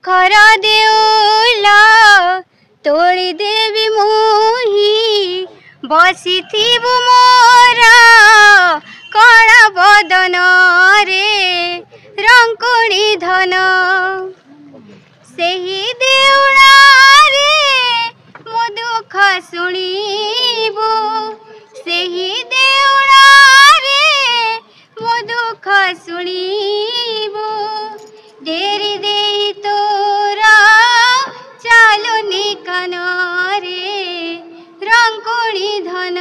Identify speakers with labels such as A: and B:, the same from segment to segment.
A: दुखर देउल तोड़ी देवी मुही बसी मोर कण बदन रे रंकुणी धन सेही देउला रे मो दुख शुणिबु सेही देउला रे मो दुख शुणिबु डेरी दे तोरा चालुनी कान रे रंकुणी धन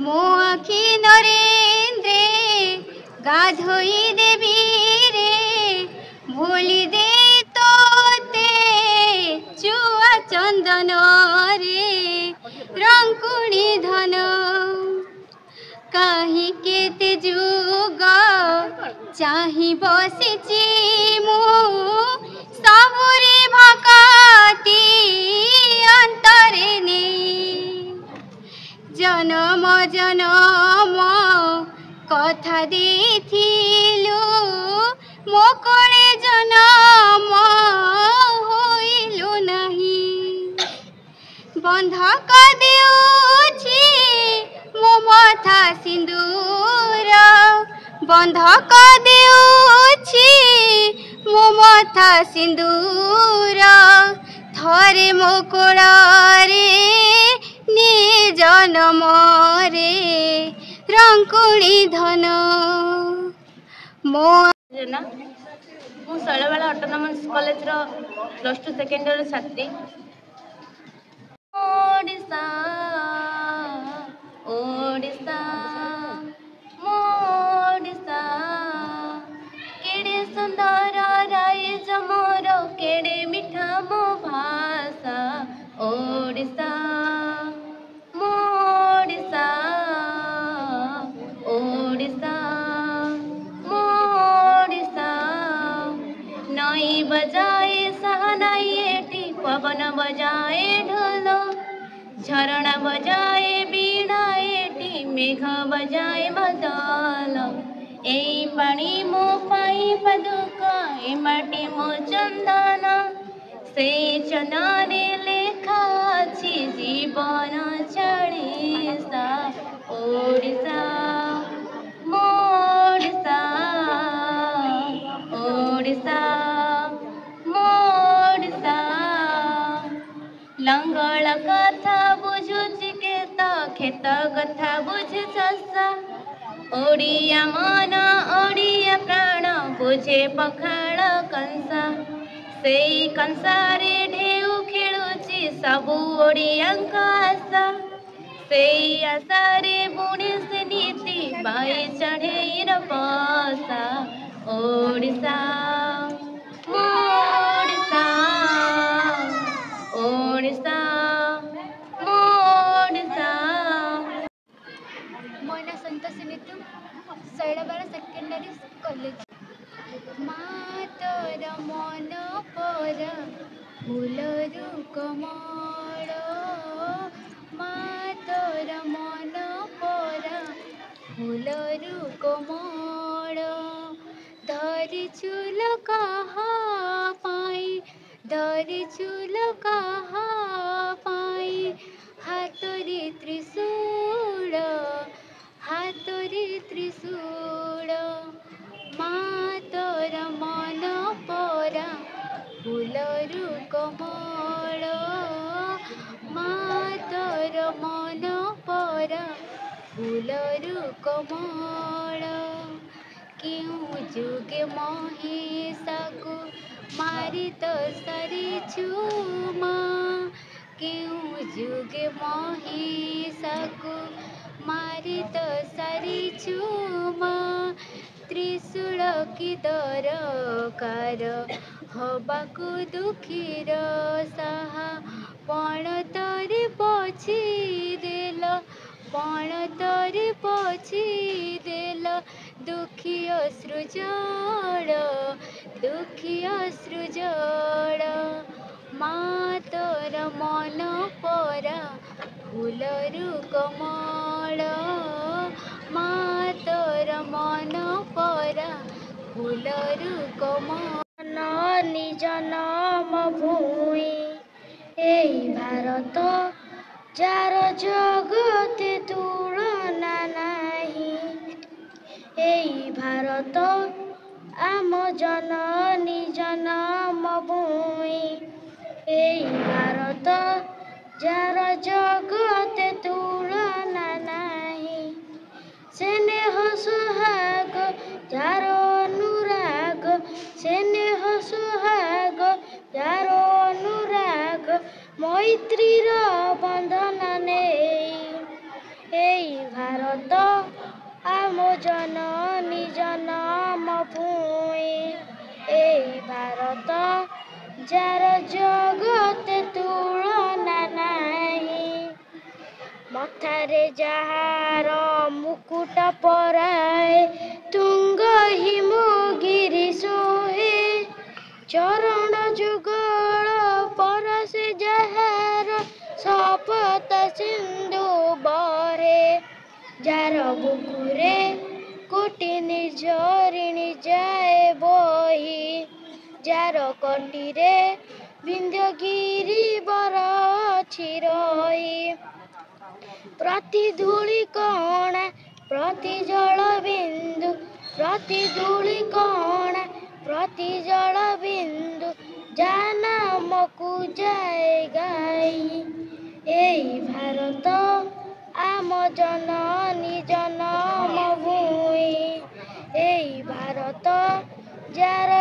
A: मो आखि नरेन्द्रे गाधोई देवी रे भोली दे तोते चुआ चंदन रे रंकुणी धन कहीं केते जुग चाही बसिची मु सबुरी भकती अंतरे ने जन्म जन्म कथा देथिलु मो कोले जन्म होइलु नहीं बंधक देउछि मो माथा सिंदूर बंधक देउछि मो माथा सिंदूर थरे मो कोड़ारे ने जन्म रे रंकुणी धन मो
B: मु शैलबाला ऑटोनोमस कॉलेज रो +2 सेकेंड इयर छात्री ओडिसा ओडिसा मोडिसा केड़े सुंदर राइज मोर केड़े मिठा मो भाषा ओडिसा मोडिसा ओडिसा मोडिसा नई बजाए सहनाई एटी पवन बजाए ढोल झरणा बजाए बीणा एटी मेघ बजाए मदल ए पानी मो पाई पदुक ए माटी मो चंदन से चंदने लेखा अछि जीवन चालीसा ओडिसा मोडिसा ओडिसा मोडिसा लंगल कथा बुझुछि केत खेत कथा बुझे चषा ओडिया मन ओडिया प्राण बुझे पखाल कंसा सेई कंसारे ढेउ खेलुछि सबु ओडियांक आशा सेई आशारे बुणी से नीति बाई चढ़ेईर बसा ओडिसा मोडिसा ओडिसा मोडिसा
A: मो ना संतोषी नितु शैलबाला सेकेंडरी कॉलेज मातर मन पर फूलरु कमल मातर मन पर फूलरु कमल धरिचुल कहा पाई धरिचुल कहा पाई हातरे त्रिशूल हातरे त्रिशूल मातर मन परा फूलरु कमल मातर मन परा फूलरु कमल क्यों जुगे महिषाकु मारी तो सरिछु माँ क्यों जुगे महिषाकु मारी तो सरिछु माँ त्रिशूल की दरकार हबाकु दुखीर साहा पण तरी पछी देल पण तरी पछी देल दुखी सृजल दुखी सृजल मातर मन परा फूलरु कमल मातर मन परा फूलरु कमल ନିଜ ନାମ ଭୂଇଁ ଏଇ ଭାରତ ଯାର ଜଗତେ ତୁଳନା ନାହିଁ ଏଇ ଭାରତ ଆମ ଜନନୀ ଜନମ ଭୂଇଁ ଏଇ ଭାରତ ଯାର ଜଗତେ ତୁଳନା ନାହିଁ ସ୍ନେହ ସୁହାଗ ଯାର ଅନୁରାଗ ସ୍ନେହ ସୁହାଗ ଯାର ଅନୁରାଗ ମୈତ୍ରୀର ବନ୍ଧନ ନେଇ ଏଇ ଭାରତ ଆମ ଜନନୀ ଜନମ ଭୂଇଁ ଏଇ ଭାରତ ଯାର ଜଗତେ ତୁଳନା ନାହିଁ ମଥାରେ ଯାହାର ମୁକୁଟ ପରାଏ ତୁଙ୍ଗ ହିମଗିରି ସୋହେ ଚରଣ ଯୁଗଳ ପରଶେ ଯାହାର ଶପଥ ସିନ୍ଧୁ ବହେ ଯାର ବୁକୁରେ କୋଟି ନିର୍ଝରିଣୀ ଯାଏ ବହି ଯାର କଟିରେ ବିନ୍ଧ୍ୟଗିରି ବର ଅଛି ରହି ପ୍ରତି ଧୂଳି କଣା ପ୍ରତି ଜଳ ବିନ୍ଦୁ ପ୍ରତି ଧୂଳି କଣା ପ୍ରତି ଜଳ ବିନ୍ଦୁ ଯା ନାମକୁ ଯାଏ ଗାଇ ଏଇ ଭାରତ ଆମ ଜନନୀ ଜନମ ଭୂଇଁ ଏଇ ଭାରତ ଯାର